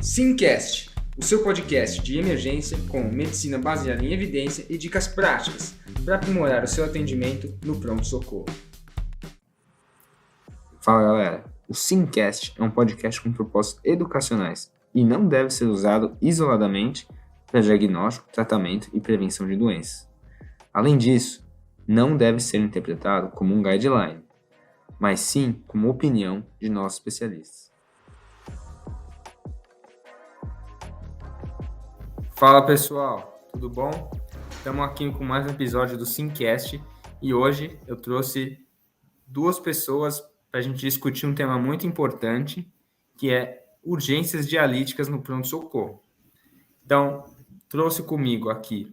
Simcast, o seu podcast de emergência com medicina baseada em evidência e dicas práticas para aprimorar o seu atendimento no pronto-socorro. Fala galera, o Simcast é um podcast com propósitos educacionais e não deve ser usado isoladamente para diagnóstico, tratamento e prevenção de doenças. Além disso, não deve ser interpretado como um guideline, mas sim como opinião de nossos especialistas. Fala pessoal, tudo bom? Estamos aqui com mais um episódio do Simcast e hoje eu trouxe duas pessoas para a gente discutir um tema muito importante, que é urgências dialíticas no pronto-socorro. Então, trouxe comigo aqui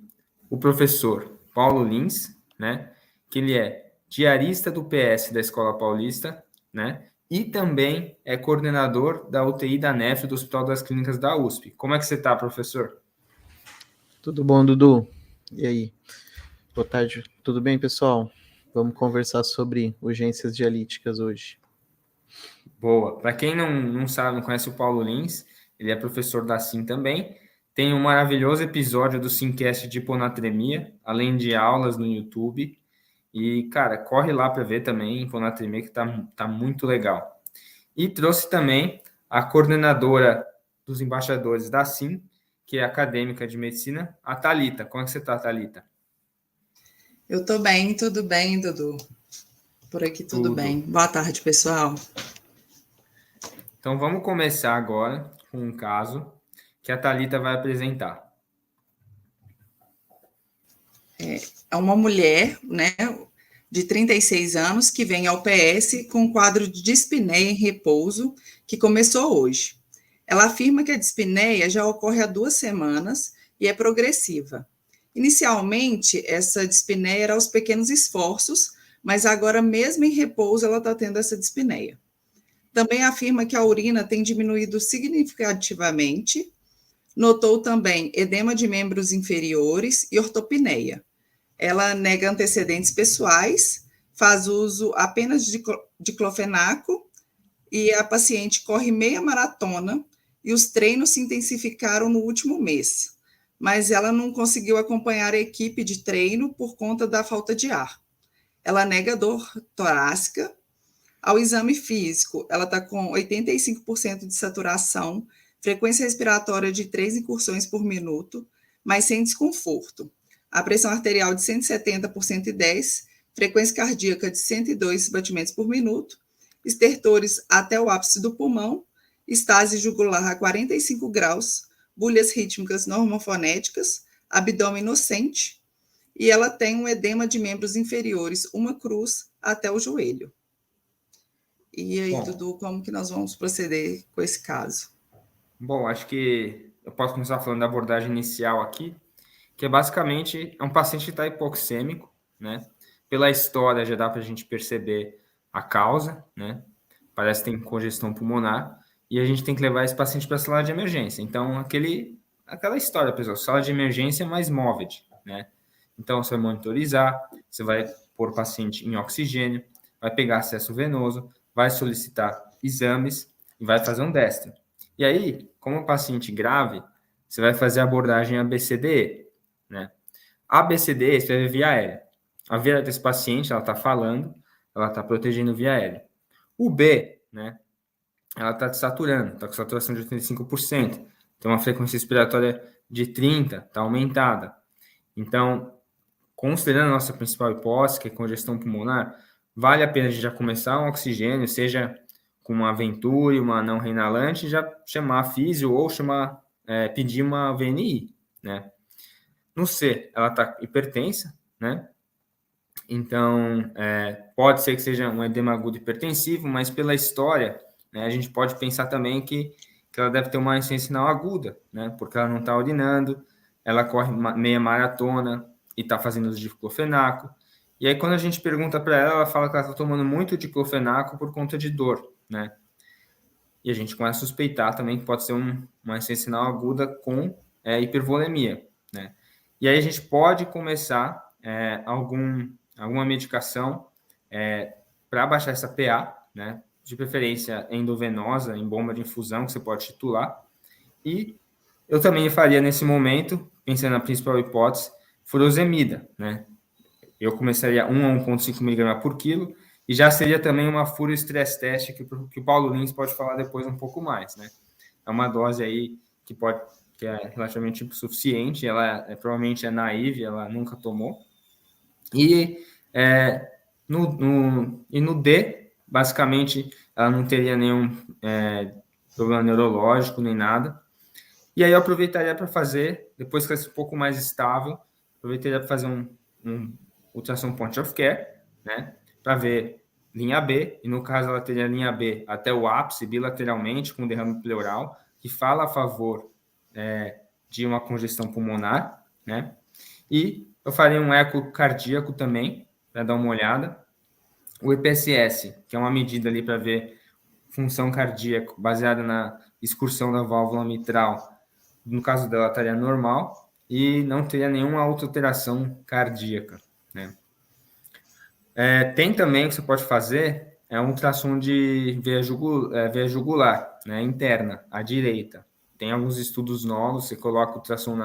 o professor Paulo Lins, né, que ele é diarista do PS da Escola Paulista, né, e também é coordenador da UTI da NEF do Hospital das Clínicas da USP. Como é que você está, professor? Tudo bom, Dudu? E aí? Boa tarde. Tudo bem, pessoal? Vamos conversar sobre urgências dialíticas hoje. Boa. Para quem não sabe, não conhece o Paulo Lins, ele é professor da SIM também. Tem um maravilhoso episódio do Simcast de hiponatremia, além de aulas no YouTube. E, cara, corre lá para ver também hiponatremia, que tá muito legal. E trouxe também a coordenadora dos embaixadores da SIM, que é acadêmica de medicina, a Thalita. Como é que você tá, Thalita? Eu tô bem, tudo bem, Dudu? Por aqui tudo bem. Boa tarde, pessoal. Então vamos começar agora com um caso que a Thalita vai apresentar. É uma mulher, né, de 36 anos que vem ao PS com um quadro de dispneia em repouso que começou hoje. Ela afirma que a dispneia já ocorre há 2 semanas e é progressiva. Inicialmente, essa dispneia era aos pequenos esforços, mas agora, mesmo em repouso, ela está tendo essa dispneia. Também afirma que a urina tem diminuído significativamente. Notou também edema de membros inferiores e ortopneia. Ela nega antecedentes pessoais, faz uso apenas de diclofenaco e a paciente corre meia maratona e os treinos se intensificaram no último mês, mas ela não conseguiu acompanhar a equipe de treino por conta da falta de ar. Ela nega dor torácica. Ao exame físico, ela está com 85% de saturação, frequência respiratória de 3 incursões por minuto, mas sem desconforto. A pressão arterial de 170 por 110, frequência cardíaca de 102 batimentos por minuto, estertores até o ápice do pulmão, estase jugular a 45 graus, bulhas rítmicas normofonéticas, abdômen inocente, e ela tem um edema de membros inferiores, uma cruz até o joelho. E aí, Dudu, como que nós vamos proceder com esse caso? Bom, acho que eu posso começar falando da abordagem inicial aqui, que é basicamente um paciente que está hipoxêmico, né? Pela história já dá para a gente perceber a causa, né? Parece que tem congestão pulmonar, e a gente tem que levar esse paciente para a sala de emergência. Então, aquela história, pessoal, sala de emergência mais MOVED, né? Então, você vai monitorizar, você vai pôr o paciente em oxigênio, vai pegar acesso venoso, vai solicitar exames e vai fazer um DESTE. E aí, como paciente grave, você vai fazer a abordagem ABCDE, né? A ABCDE, você vai ver via aérea. A via desse paciente, ela está falando, ela está protegendo via aérea. O B, né? Ela está saturando, está com saturação de 85%. Tem uma frequência respiratória de 30, está aumentada. Então, considerando a nossa principal hipótese, que é congestão pulmonar, vale a pena a gente já começar um oxigênio, seja com uma Venturi, uma não reinalante, já chamar a físio ou pedir uma VNI, né? No C, ela está hipertensa, né? Então, pode ser que seja um edema agudo hipertensivo, mas pela história, né, a gente pode pensar também que ela deve ter uma insuficiência renal aguda, né? Porque ela não está urinando, ela corre meia maratona e está fazendo uso de diclofenaco. E aí, quando a gente pergunta para ela, ela fala que ela está tomando muito diclofenaco por conta de dor, né? E a gente começa a suspeitar também que pode ser uma insuficiência renal aguda com hipervolemia, né? E aí a gente pode começar alguma medicação para baixar essa PA, né? De preferência endovenosa, em bomba de infusão, que você pode titular. E eu também faria nesse momento, pensando na principal hipótese, furosemida, né? Eu começaria 1 a 1,5 mg por quilo, e já seria também uma furo stress test, que o Paulo Lins pode falar depois um pouco mais, né? É uma dose aí que é relativamente suficiente, provavelmente é naive, ela nunca tomou. E no D, basicamente, ela não teria nenhum problema neurológico nem nada. E aí eu aproveitaria para fazer, depois que ela um pouco mais estável, aproveitaria para fazer um ultrassom point of care, né? Para ver linha B, e no caso ela teria linha B até o ápice, bilateralmente, com derrame pleural, que fala a favor de uma congestão pulmonar, né? E eu faria um eco cardíaco também, para dar uma olhada. O EPSS, que é uma medida ali para ver função cardíaca, baseada na excursão da válvula mitral. No caso dela, estaria normal e não teria nenhuma outra alteração cardíaca, né? Tem também que você pode fazer um ultrassom de veia jugular, né, interna, à direita. Tem alguns estudos novos, você coloca o ultrassom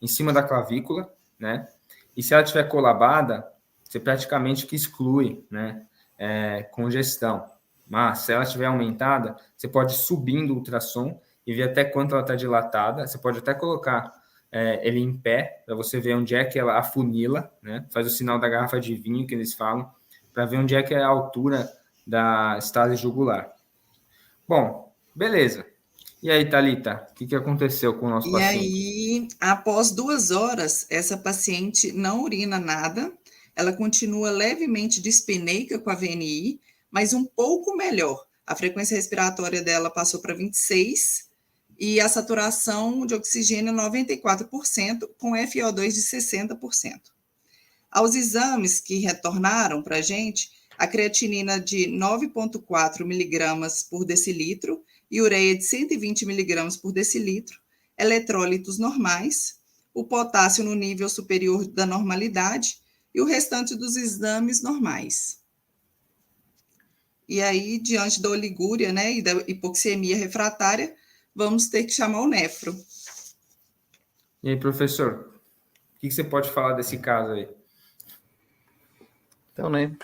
em cima da clavícula, né? E se ela estiver colabada, você praticamente que exclui, né, congestão. Mas se ela estiver aumentada, você pode ir subindo o ultrassom e ver até quanto ela está dilatada. Você pode até colocar ele em pé, para você ver onde é que ela afunila, né? Faz o sinal da garrafa de vinho que eles falam, para ver onde é que é a altura da estase jugular. Bom, beleza. E aí, Thalita, o que aconteceu com o nosso paciente? E aí, após 2 horas, essa paciente não urina nada, ela continua levemente dispneica com a VNI, mas um pouco melhor. A frequência respiratória dela passou para 26 e a saturação de oxigênio 94%, com FiO2 de 60%. Aos exames que retornaram para a gente, a creatinina de 9,4 miligramas por decilitro e ureia de 120 miligramas por decilitro, eletrólitos normais, o potássio no nível superior da normalidade e o restante dos exames normais. E aí, diante da oligúria, né, e da hipoxemia refratária, vamos ter que chamar o nefro. E aí, professor, o que você pode falar desse caso aí? Então, né,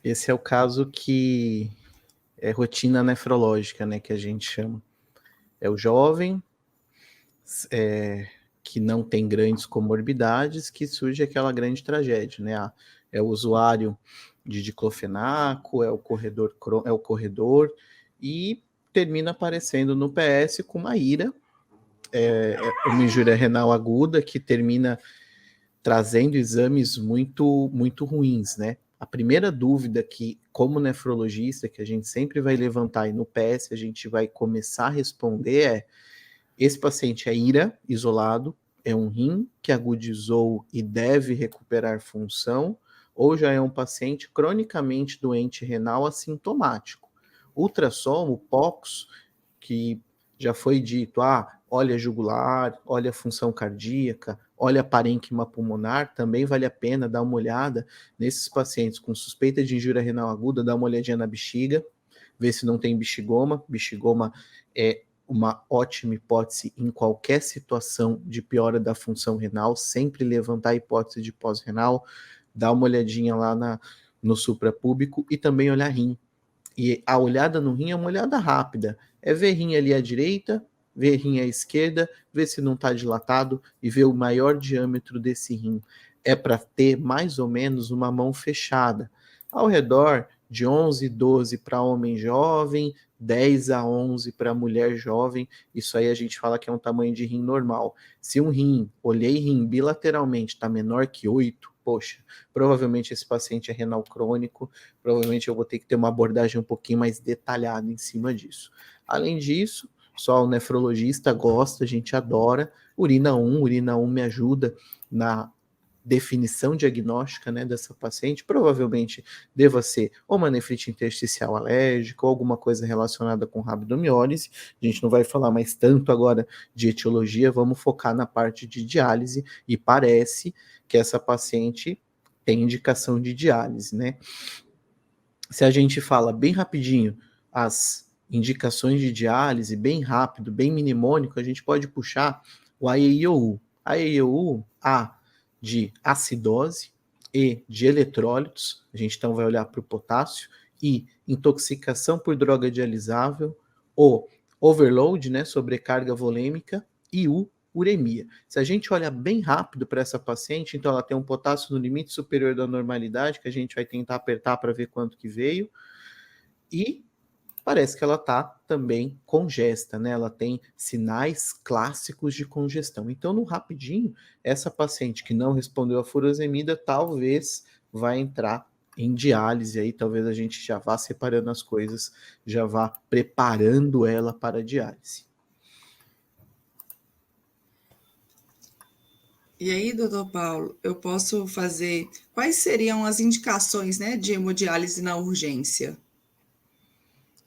esse é o caso que é rotina nefrológica, né, que a gente chama. É o jovem que não tem grandes comorbidades, que surge aquela grande tragédia, né? É o usuário de diclofenaco, é o corredor, e termina aparecendo no PS com uma IRA, uma injúria renal aguda, que termina trazendo exames muito, muito ruins, né? A primeira dúvida que, como nefrologista, que a gente sempre vai levantar e no PS a gente vai começar a responder é: esse paciente é IRA, isolado, é um rim que agudizou e deve recuperar função, ou já é um paciente cronicamente doente renal assintomático? Ultrassom, o POX, que já foi dito, olha jugular, olha função cardíaca, olha parênquima pulmonar, também vale a pena dar uma olhada nesses pacientes com suspeita de injúria renal aguda, dar uma olhadinha na bexiga, ver se não tem bexigoma. Bexigoma é uma ótima hipótese em qualquer situação de piora da função renal, sempre levantar a hipótese de pós-renal, dar uma olhadinha lá no suprapúbico e também olhar rim. E a olhada no rim é uma olhada rápida, é ver rim ali à direita, ver rim à esquerda, ver se não está dilatado e ver o maior diâmetro desse rim. É para ter mais ou menos uma mão fechada, ao redor de 11, 12 para homem jovem, 10 a 11 para mulher jovem. Isso aí a gente fala que é um tamanho de rim normal. Se um rim, olhei rim bilateralmente, está menor que 8, poxa, provavelmente esse paciente é renal crônico, provavelmente eu vou ter que ter uma abordagem um pouquinho mais detalhada em cima disso. Além disso, só o nefrologista gosta, a gente adora. Urina 1 me ajuda na definição diagnóstica, né, dessa paciente. Provavelmente deva ser ou uma nefrite intersticial alérgica ou alguma coisa relacionada com rabdomiólise. A gente não vai falar mais tanto agora de etiologia, vamos focar na parte de diálise, e parece que essa paciente tem indicação de diálise, né? Se a gente fala bem rapidinho as indicações de diálise, bem rápido, bem mnemônico, a gente pode puxar o AEIOU. AEIOU, A de acidose, E de eletrólitos, a gente então vai olhar para o potássio, I, intoxicação por droga dialisável, O, overload, né, sobrecarga volêmica, e U, uremia. Se a gente olha bem rápido para essa paciente, então ela tem um potássio no limite superior da normalidade, que a gente vai tentar apertar para ver quanto que veio, e parece que ela está também congesta, né? Ela tem sinais clássicos de congestão. Então, no rapidinho, essa paciente que não respondeu à furosemida talvez vai entrar em diálise aí, talvez a gente já vá separando as coisas, já vá preparando ela para a diálise. E aí, doutor Paulo, eu posso fazer... Quais seriam as indicações, né, de hemodiálise na urgência?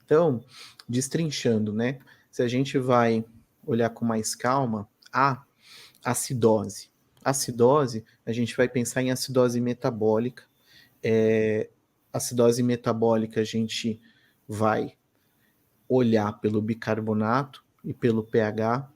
Então, destrinchando, né? Se a gente vai olhar com mais calma, a acidose. Acidose, a gente vai pensar em acidose metabólica. Acidose metabólica, a gente vai olhar pelo bicarbonato e pelo pH.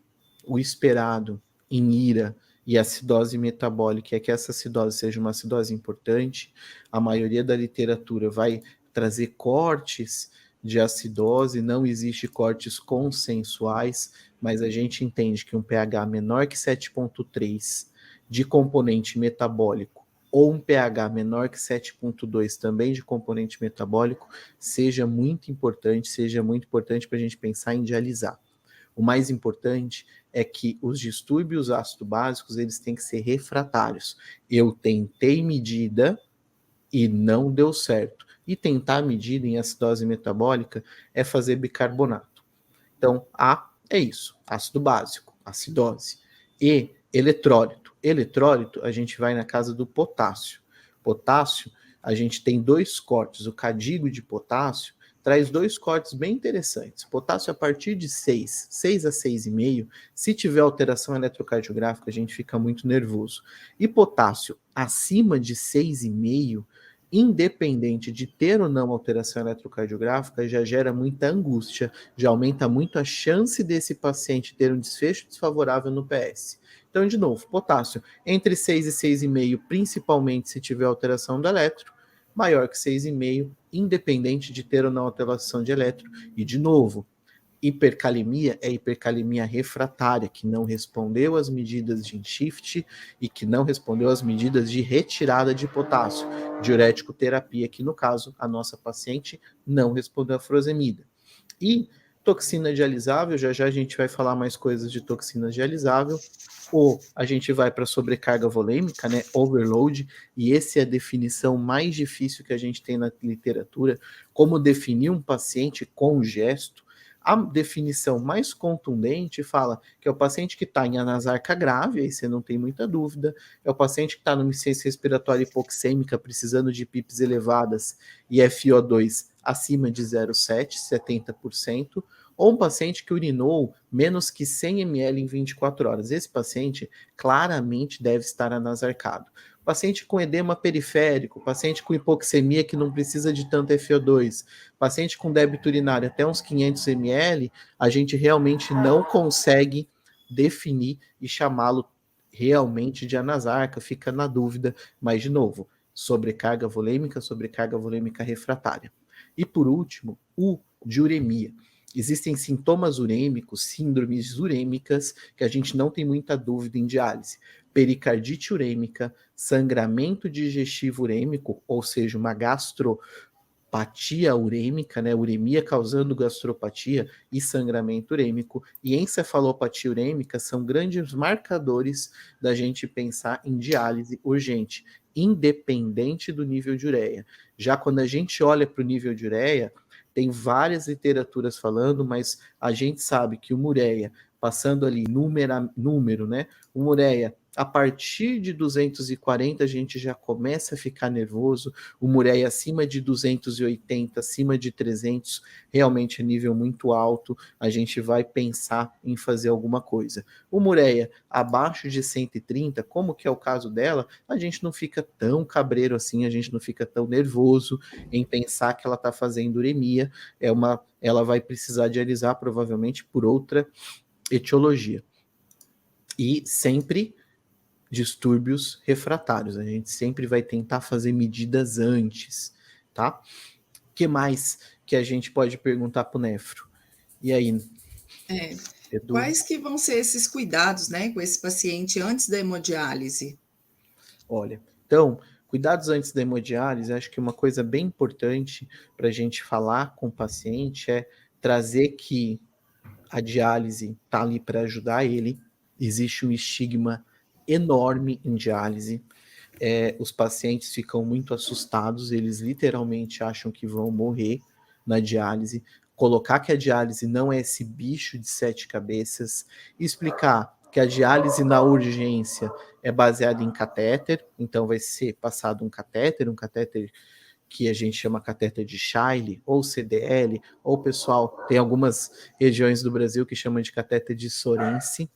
O esperado em IRA e acidose metabólica é que essa acidose seja uma acidose importante. A maioria da literatura vai trazer cortes de acidose, não existe cortes consensuais, mas a gente entende que um pH menor que 7,3 de componente metabólico ou um pH menor que 7,2 também de componente metabólico seja muito importante para a gente pensar em dialisar. O mais importante é que os distúrbios ácido-básicos eles têm que ser refratários. Eu tentei medida e não deu certo. E tentar medida em acidose metabólica é fazer bicarbonato. Então, A é isso, ácido básico, acidose. E eletrólito. Eletrólito, a gente vai na casa do potássio. Potássio, a gente tem 2 cortes. O cadigo de potássio traz 2 cortes bem interessantes. Potássio a partir de 6 a 6,5, se tiver alteração eletrocardiográfica, a gente fica muito nervoso. E potássio acima de 6,5, independente de ter ou não alteração eletrocardiográfica, já gera muita angústia, já aumenta muito a chance desse paciente ter um desfecho desfavorável no PS. Então, de novo, potássio entre 6 e 6,5, principalmente se tiver alteração do eletro, maior que 6,5, independente de ter ou não alteração de eletro. E, de novo, hipercalemia é hipercalemia refratária, que não respondeu às medidas de shift e que não respondeu às medidas de retirada de potássio, diurético terapia, que no caso a nossa paciente não respondeu à furosemida. E toxina dialisável, já a gente vai falar mais coisas de toxina dialisável, ou a gente vai para sobrecarga volêmica, né, overload, e essa é a definição mais difícil que a gente tem na literatura, como definir um paciente congesto. A definição mais contundente fala que é o paciente que está em anasarca grave, aí você não tem muita dúvida, é o paciente que está numa insuficiência respiratória hipoxêmica, precisando de PIPs elevadas e FiO2 acima de 0,7, 70%, ou um paciente que urinou menos que 100 ml em 24 horas. Esse paciente claramente deve estar anasarcado. Paciente com edema periférico, paciente com hipoxemia que não precisa de tanto FiO2, paciente com débito urinário até uns 500 ml, a gente realmente não consegue definir e chamá-lo realmente de anasarca, fica na dúvida, mas de novo, sobrecarga volêmica refratária. E por último, o de uremia. Existem sintomas urêmicos, síndromes urêmicas, que a gente não tem muita dúvida em diálise. Pericardite urêmica, sangramento digestivo urêmico, ou seja, uma gastropatia urêmica, né? Uremia causando gastropatia e sangramento urêmico, e encefalopatia urêmica são grandes marcadores da gente pensar em diálise urgente, independente do nível de ureia. Já quando a gente olha para o nível de ureia, tem várias literaturas falando, mas a gente sabe que uma ureia passando ali número, né? Uma ureia a partir de 240 a gente já começa a ficar nervoso, uma ureia acima de 280, acima de 300, realmente é nível muito alto, a gente vai pensar em fazer alguma coisa. Uma ureia abaixo de 130, como que é o caso dela, a gente não fica tão cabreiro assim, a gente não fica tão nervoso em pensar que ela está fazendo uremia, ela vai precisar dialisar provavelmente por outra etiologia. E sempre distúrbios refratários. A gente sempre vai tentar fazer medidas antes, tá? O que mais que a gente pode perguntar para o nefro? E aí, Edu? Quais que vão ser esses cuidados, né, com esse paciente antes da hemodiálise? Olha, então, cuidados antes da hemodiálise, acho que uma coisa bem importante para a gente falar com o paciente é trazer que a diálise está ali para ajudar ele. Existe um estigma enorme em diálise. Os pacientes ficam muito assustados, eles literalmente acham que vão morrer na diálise. Colocar que a diálise não é esse bicho de 7 cabeças, explicar que a diálise na urgência é baseada em catéter, então vai ser passado um catéter que a gente chama catéter de Scheele, ou CDL, ou pessoal, tem algumas regiões do Brasil que chamam de catéter de Sorense.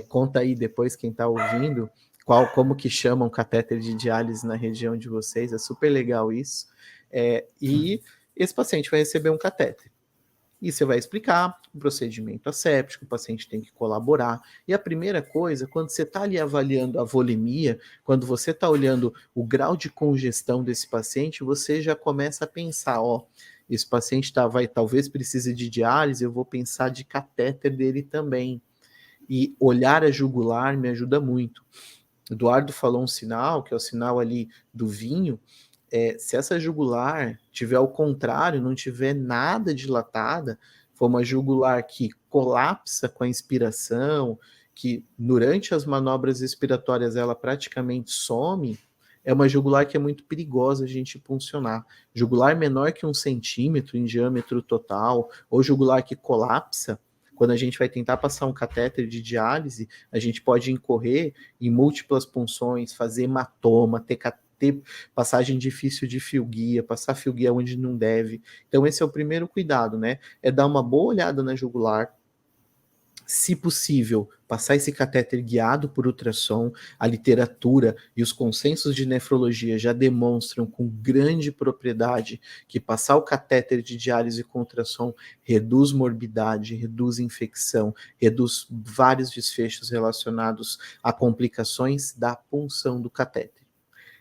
Conta aí depois quem está ouvindo como que chamam catéter de diálise na região de vocês, é super legal isso. E esse paciente vai receber um catéter. E você vai explicar o procedimento asséptico, o paciente tem que colaborar. E a primeira coisa, quando você está ali avaliando a volemia, quando você está olhando o grau de congestão desse paciente, você já começa a pensar, esse paciente talvez precise de diálise, eu vou pensar de catéter dele também. E olhar a jugular me ajuda muito. Eduardo falou um sinal, que é o sinal ali do vinho. Se essa jugular tiver ao contrário, não tiver nada dilatada, for uma jugular que colapsa com a inspiração, que durante as manobras respiratórias ela praticamente some, é uma jugular que é muito perigosa a gente puncionar. Jugular menor que 1 centímetro em diâmetro total, ou jugular que colapsa, quando a gente vai tentar passar um catéter de diálise, a gente pode incorrer em múltiplas punções, fazer hematoma, ter passagem difícil de fio-guia, passar fio-guia onde não deve. Então esse é o primeiro cuidado, né? É dar uma boa olhada na jugular, se possível, passar esse catéter guiado por ultrassom. A literatura e os consensos de nefrologia já demonstram com grande propriedade que passar o catéter de diálise com ultrassom reduz morbidade, reduz infecção, reduz vários desfechos relacionados a complicações da punção do catéter.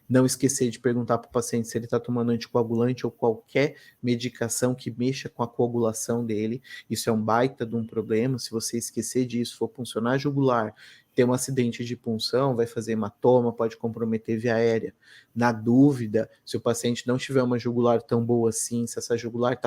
Não esquecer de perguntar para o paciente se ele está tomando anticoagulante ou qualquer medicação que mexa com a coagulação dele. Isso é um baita de um problema. Se você esquecer disso, for puncionar jugular, ter um acidente de punção, vai fazer hematoma, pode comprometer via aérea. Na dúvida, se o paciente não tiver uma jugular tão boa assim, se essa jugular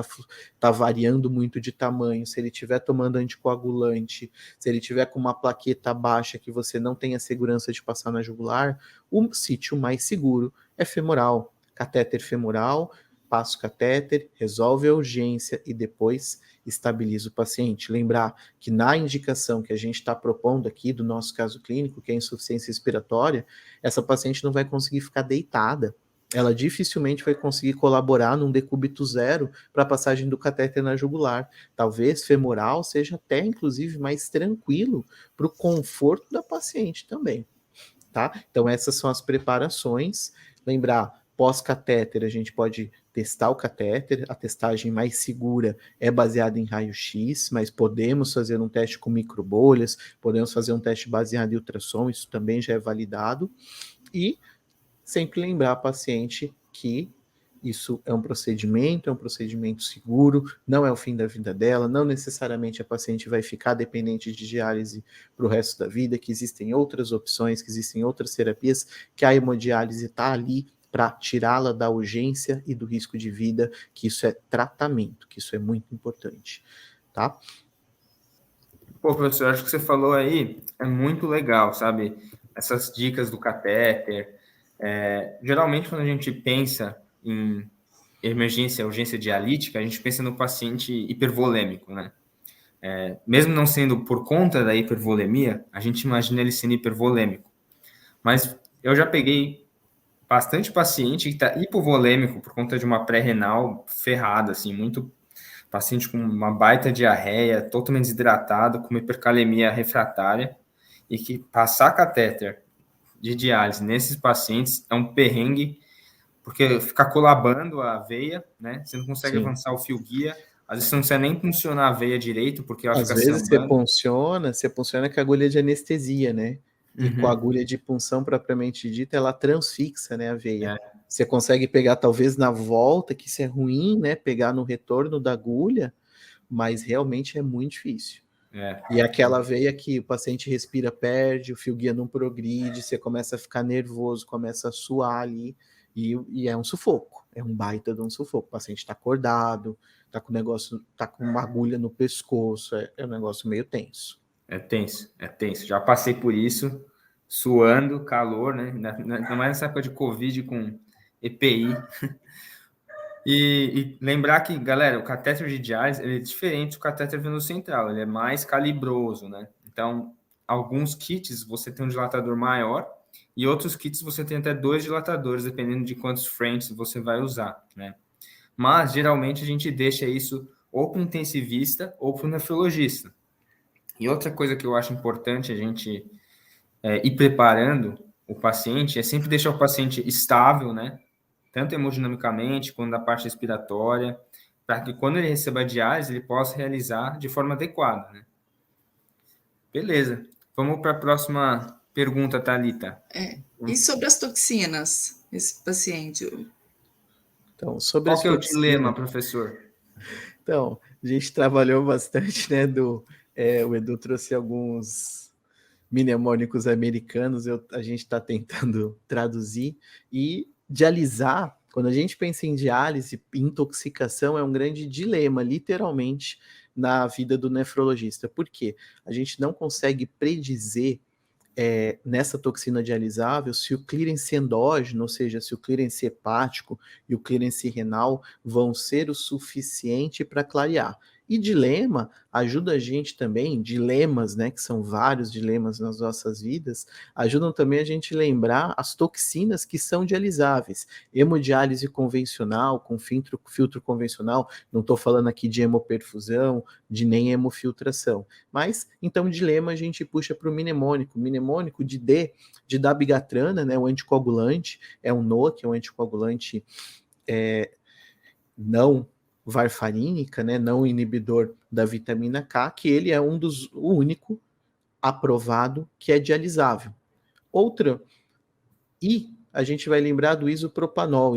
tá variando muito de tamanho, se ele estiver tomando anticoagulante, se ele tiver com uma plaqueta baixa que você não tenha segurança de passar na jugular, o sítio mais seguro é femoral. Catéter femoral, passa o catéter, resolve a urgência e depois estabiliza o paciente. Lembrar que na indicação que a gente está propondo aqui do nosso caso clínico, que é a insuficiência respiratória, essa paciente não vai conseguir ficar deitada. Ela dificilmente vai conseguir colaborar num decúbito zero para a passagem do catéter na jugular. Talvez femoral seja até, inclusive, mais tranquilo para o conforto da paciente também. Tá? Então, essas são as preparações. Lembrar, pós-catéter, a gente pode testar o catéter. A testagem mais segura é baseada em raio-x, mas podemos fazer um teste com microbolhas, podemos fazer um teste baseado em ultrassom, isso também já é validado. E sempre lembrar a paciente que isso é um procedimento seguro, não é o fim da vida dela, não necessariamente a paciente vai ficar dependente de diálise para o resto da vida, que existem outras opções, que existem outras terapias, que a hemodiálise está ali para tirá-la da urgência e do risco de vida, que isso é tratamento, que isso é muito importante, tá? Pô, professor, acho que você falou aí é muito legal, sabe? Essas dicas do catéter. Geralmente, quando a gente pensa em urgência dialítica, a gente pensa no paciente hipervolêmico, né? Mesmo não sendo por conta da hipervolemia, a gente imagina ele sendo hipervolêmico. Mas eu já peguei bastante paciente que está hipovolêmico por conta de uma pré-renal ferrada, assim, muito paciente com uma baita diarreia, totalmente desidratado, com uma hipercalemia refratária, e que passar catéter de diálise nesses pacientes é um perrengue, porque fica colabando a veia, né? Você não consegue avançar o fio guia, às vezes você não consegue nem funcionar a veia direito, porque ela Às fica vezes sambando. você funciona com a agulha de anestesia, né? E com a agulha de punção propriamente dita, ela transfixa, né, a veia. Você consegue pegar talvez na volta, que isso é ruim, né? Pegar no retorno da agulha, mas realmente é muito difícil. E aquela veia que o paciente respira, perde, o fio guia não progride, você começa a ficar nervoso, começa a suar ali, e é um sufoco, é um baita de um sufoco. O paciente está acordado, tá com negócio, tá com uma agulha no pescoço, é um negócio meio tenso. É tenso. Já passei por isso, suando, calor, né? Ainda mais nessa época de Covid com EPI. E lembrar que, galera, o catéter de diálise ele é diferente do catéter venoso central, ele é mais calibroso, né? Então, alguns kits você tem um dilatador maior e outros kits você tem até 2 dilatadores, dependendo de quantos frames você vai usar, né? Mas, geralmente, a gente deixa isso ou para o intensivista ou para o nefrologista. E outra coisa que eu acho importante a gente ir preparando o paciente é sempre deixar o paciente estável, né? Tanto hemodinamicamente quanto na parte respiratória, para que quando ele receba a diálise, ele possa realizar de forma adequada, né? Beleza. Vamos para a próxima pergunta, Thalita. E sobre as toxinas, esse paciente? Então, sobre Qual as que é o toxinas, dilema, professor? Então, a gente trabalhou bastante, né? O Edu trouxe alguns mnemônicos americanos, a gente está tentando traduzir. E dialisar, quando a gente pensa em diálise, intoxicação é um grande dilema, literalmente, na vida do nefrologista. Por quê? A gente não consegue predizer nessa toxina dialisável, se o clearance endógeno, ou seja, se o clearance hepático e o clearance renal vão ser o suficiente para clarear. E dilema ajuda a gente também, dilemas, né, que são vários dilemas nas nossas vidas, ajudam também a gente lembrar as toxinas que são dialisáveis. Hemodiálise convencional, com filtro convencional, não estou falando aqui de hemoperfusão, de nem hemofiltração. Mas, então, dilema a gente puxa para o mnemônico de D, de dabigatrana, né, o anticoagulante, é um NOAC, é um anticoagulante não varfarínica, né, não inibidor da vitamina K, que ele é o único aprovado que é dialisável. E a gente vai lembrar do isopropanol.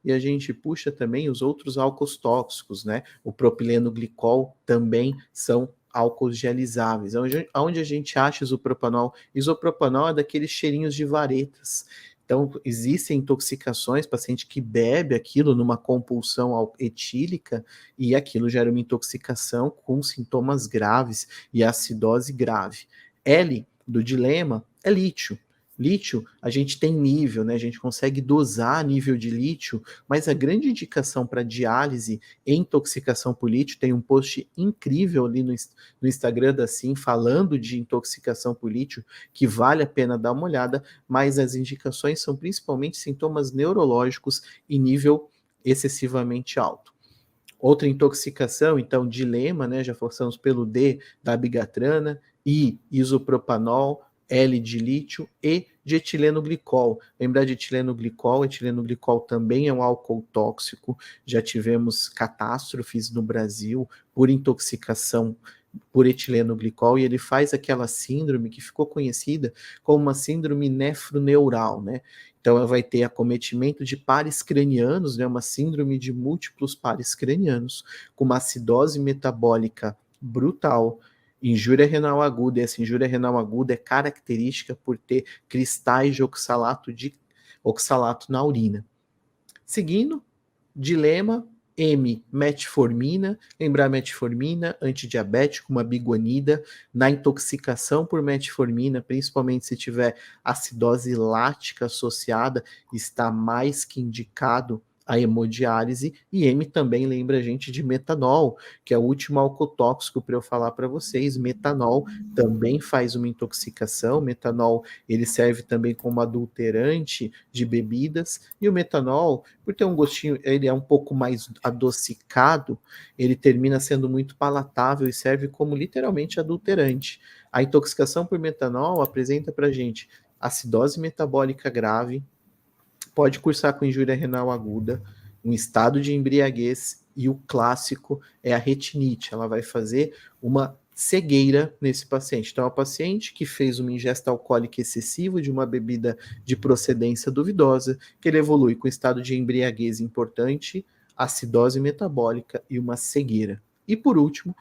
E a gente puxa também os outros álcools tóxicos, né? O propileno glicol também são álcools dialisáveis. Onde a gente acha isopropanol? Isopropanol é daqueles cheirinhos de varetas. Então, existem intoxicações, paciente que bebe aquilo numa compulsão etílica e aquilo gera uma intoxicação com sintomas graves e acidose grave. L do dilema é lítio. Lítio, a gente tem nível, né? A gente consegue dosar nível de lítio, mas a grande indicação para diálise e intoxicação por lítio, tem um post incrível ali no Instagram da Sim, falando de intoxicação por lítio, que vale a pena dar uma olhada, mas as indicações são principalmente sintomas neurológicos e nível excessivamente alto. Outra intoxicação, então, dilema, né? Já forçamos pelo D, dabigatrana, I, isopropanol, L de lítio e de etileno glicol. Lembrar de etileno glicol também é um álcool tóxico. Já tivemos catástrofes no Brasil por intoxicação por etileno glicol, e ele faz aquela síndrome que ficou conhecida como uma síndrome nefroneural, né? Então, ela vai ter acometimento de pares cranianos, né? Uma síndrome de múltiplos pares cranianos, com uma acidose metabólica brutal, injúria renal aguda. E essa injúria renal aguda é característica por ter cristais de oxalato na urina. Seguindo, dilema M, metformina. Lembrar metformina, antidiabético, uma biguanida. Na intoxicação por metformina, principalmente se tiver acidose lática associada, está mais que indicado a hemodiálise, e M também lembra a gente de metanol, que é o último álcool tóxico para eu falar para vocês. Metanol também faz uma intoxicação. Metanol, ele serve também como adulterante de bebidas, e o metanol, por ter um gostinho, ele é um pouco mais adocicado, ele termina sendo muito palatável e serve como literalmente adulterante. A intoxicação por metanol apresenta para a gente acidose metabólica grave, pode cursar com injúria renal aguda, um estado de embriaguez, e o clássico é a retinite. Ela vai fazer uma cegueira nesse paciente. Então, é um paciente que fez uma ingesta alcoólica excessiva de uma bebida de procedência duvidosa, que ele evolui com estado de embriaguez importante, acidose metabólica e uma cegueira. E por último,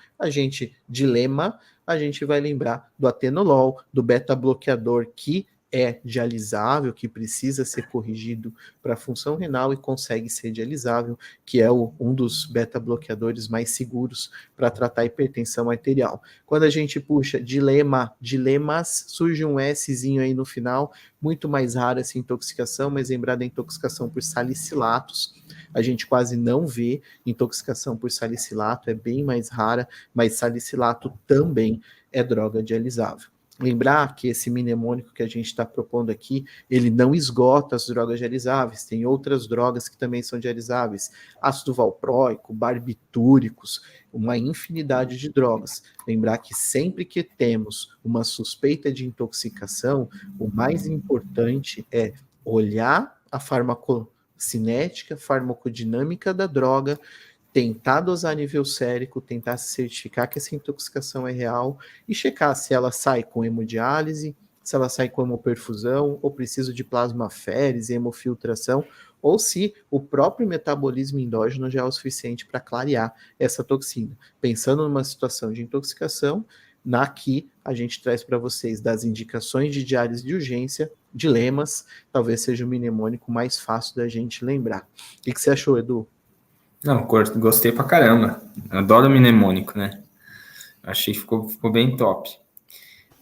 dilema, a gente vai lembrar do atenolol, do beta-bloqueador, que é dialisável, que precisa ser corrigido para a função renal e consegue ser dialisável, que é um dos beta-bloqueadores mais seguros para tratar hipertensão arterial. Quando a gente puxa dilemas, surge um Szinho aí no final, muito mais rara essa intoxicação, mas lembrar da intoxicação por salicilatos, a gente quase não vê intoxicação por salicilato, é bem mais rara, mas salicilato também é droga dialisável. Lembrar que esse mnemônico que a gente está propondo aqui, ele não esgota as drogas dialisáveis, tem outras drogas que também são dialisáveis, ácido valproico, barbitúricos, uma infinidade de drogas. Lembrar que sempre que temos uma suspeita de intoxicação, o mais importante é olhar a farmacocinética, farmacodinâmica da droga, tentar dosar a nível sérico, tentar se certificar que essa intoxicação é real e checar se ela sai com hemodiálise, se ela sai com hemoperfusão, ou preciso de plasmaférese, hemofiltração, ou se o próprio metabolismo endógeno já é o suficiente para clarear essa toxina. Pensando numa situação de intoxicação, aqui a gente traz para vocês das indicações de diálise de urgência, dilemas, talvez seja o mnemônico mais fácil da gente lembrar. O que você achou, Edu? Não, gostei pra caramba. Adoro mnemônico, né? Achei que ficou bem top.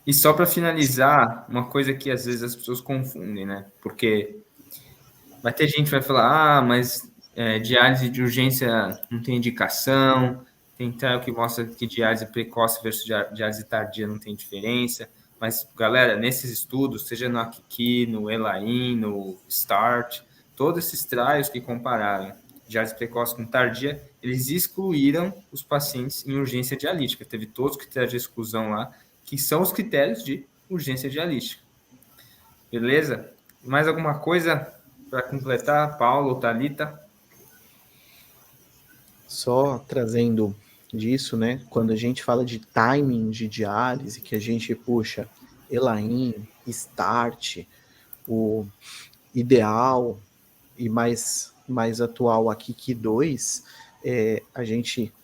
E só para finalizar, uma coisa que às vezes as pessoas confundem, né? Porque vai ter gente que vai falar, mas diálise de urgência não tem indicação, tem trial que mostra que diálise precoce versus diálise tardia não tem diferença. Mas, galera, nesses estudos, seja no AKIKI, no ELAIN, no START, todos esses trials que compararam diálise precoce com tardia, eles excluíram os pacientes em urgência dialítica. Teve todos os critérios de exclusão lá, que são os critérios de urgência dialítica. Beleza? Mais alguma coisa para completar, Paulo ou Thalita? Só trazendo disso, né? Quando a gente fala de timing de diálise, que a gente puxa ELAIN, START, o ideal e mais atual aqui que 2,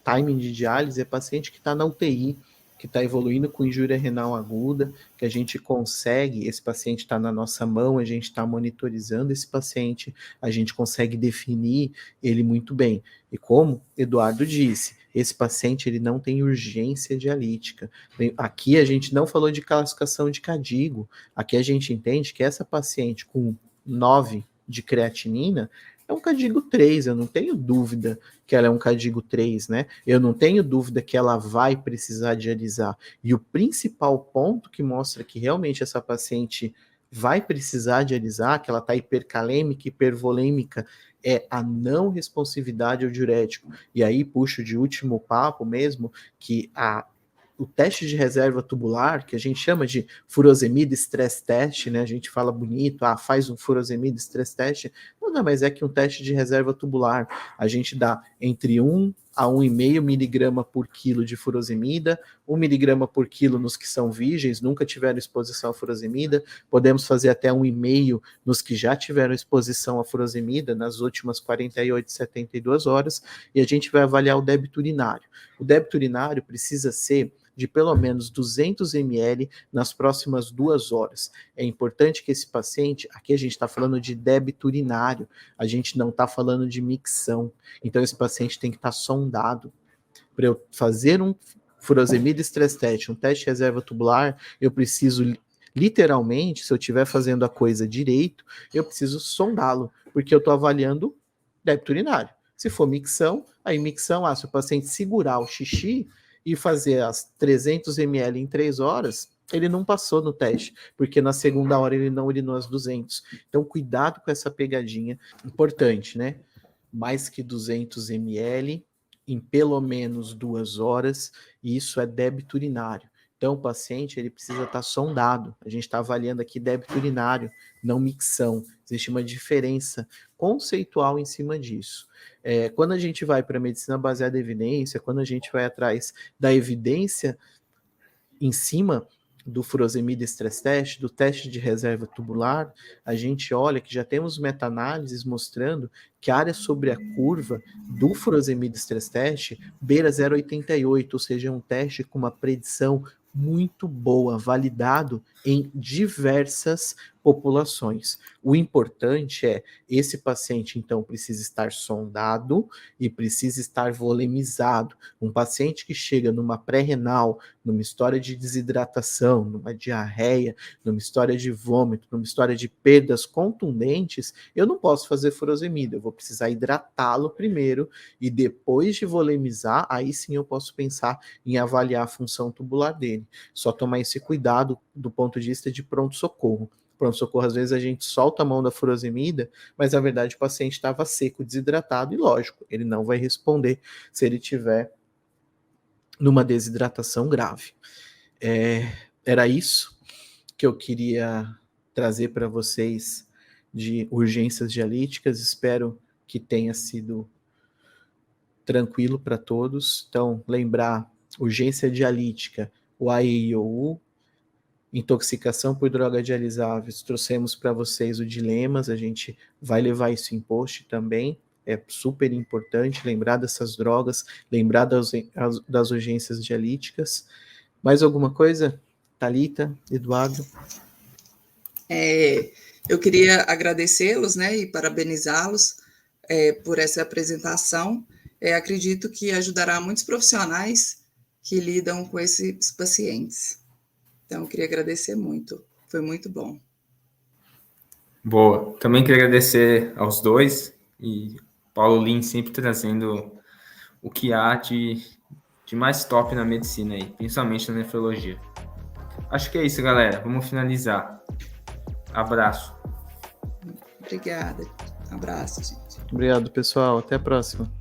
timing de diálise é paciente que está na UTI, que está evoluindo com injúria renal aguda, que a gente consegue, esse paciente está na nossa mão, a gente está monitorizando esse paciente, a gente consegue definir ele muito bem. E como Eduardo disse, esse paciente ele não tem urgência dialítica. Aqui a gente não falou de classificação de CADIGO, aqui a gente entende que essa paciente com 9 de creatinina é um CADIGO 3, eu não tenho dúvida que ela é um CADIGO 3, né? Eu não tenho dúvida que ela vai precisar dialisar. E o principal ponto que mostra que realmente essa paciente vai precisar dialisar, que ela está hipercalêmica, hipervolêmica, é a não responsividade ao diurético. E aí puxo de último papo mesmo, que o teste de reserva tubular, que a gente chama de furosemida stress test, né? A gente fala bonito, faz um furosemida stress test. Nada mais é que um teste de reserva tubular. A gente dá entre 1 a 1,5 miligrama por quilo de furosemida, 1 miligrama por quilo nos que são virgens, nunca tiveram exposição à furosemida, podemos fazer até 1,5 nos que já tiveram exposição à furosemida nas últimas 48, 72 horas, e a gente vai avaliar o débito urinário. O débito urinário precisa ser de pelo menos 200 ml nas próximas 2 horas. É importante que esse paciente, aqui a gente está falando de débito urinário, a gente não está falando de micção, então esse paciente tem que estar sondado. Para eu fazer um furosemida stress test, um teste de reserva tubular, eu preciso literalmente, se eu estiver fazendo a coisa direito, eu preciso sondá-lo, porque eu estou avaliando débito urinário. Se for micção, aí micção, se o paciente segurar o xixi e fazer as 300 ml em 3 horas, ele não passou no teste, porque na segunda hora ele não urinou as 200. Então, cuidado com essa pegadinha. Importante, né? Mais que 200 ml em pelo menos 2 horas, e isso é débito urinário. Então, o paciente ele precisa estar sondado. A gente está avaliando aqui débito urinário, não micção. Existe uma diferença conceitual em cima disso. Quando a gente vai para a medicina baseada em evidência, quando a gente vai atrás da evidência em cima do furosemida stress test, do teste de reserva tubular, a gente olha que já temos meta-análises mostrando que a área sobre a curva do furosemida stress test beira 0,88, ou seja, é um teste com uma predição muito boa, validado em diversas populações. O importante é, esse paciente, então, precisa estar sondado e precisa estar volemizado. Um paciente que chega numa pré-renal, numa história de desidratação, numa diarreia, numa história de vômito, numa história de perdas contundentes, eu não posso fazer furosemida, eu vou precisar hidratá-lo primeiro e depois de volemizar, aí sim eu posso pensar em avaliar a função tubular dele. Só tomar esse cuidado do ponto de vista de pronto-socorro. Pronto-socorro, às vezes a gente solta a mão da furosemida, mas na verdade o paciente estava seco, desidratado, e lógico, ele não vai responder se ele tiver numa desidratação grave. Era isso que eu queria trazer para vocês de urgências dialíticas. Espero que tenha sido tranquilo para todos. Então, lembrar, urgência dialítica, o AIOU, intoxicação por droga dialisável, trouxemos para vocês o dilemas, a gente vai levar isso em post também, é super importante lembrar dessas drogas, lembrar das urgências dialíticas. Mais alguma coisa? Thalita, Eduardo? Eu queria agradecê-los, né, e parabenizá-los por essa apresentação. Acredito que ajudará muitos profissionais que lidam com esses pacientes. Então, eu queria agradecer muito. Foi muito bom. Boa. Também queria agradecer aos dois e Paulo Lin sempre trazendo o que há de mais top na medicina aí, principalmente na nefrologia. Acho que é isso, galera. Vamos finalizar. Abraço. Obrigada. Abraço, gente. Obrigado, pessoal. Até a próxima.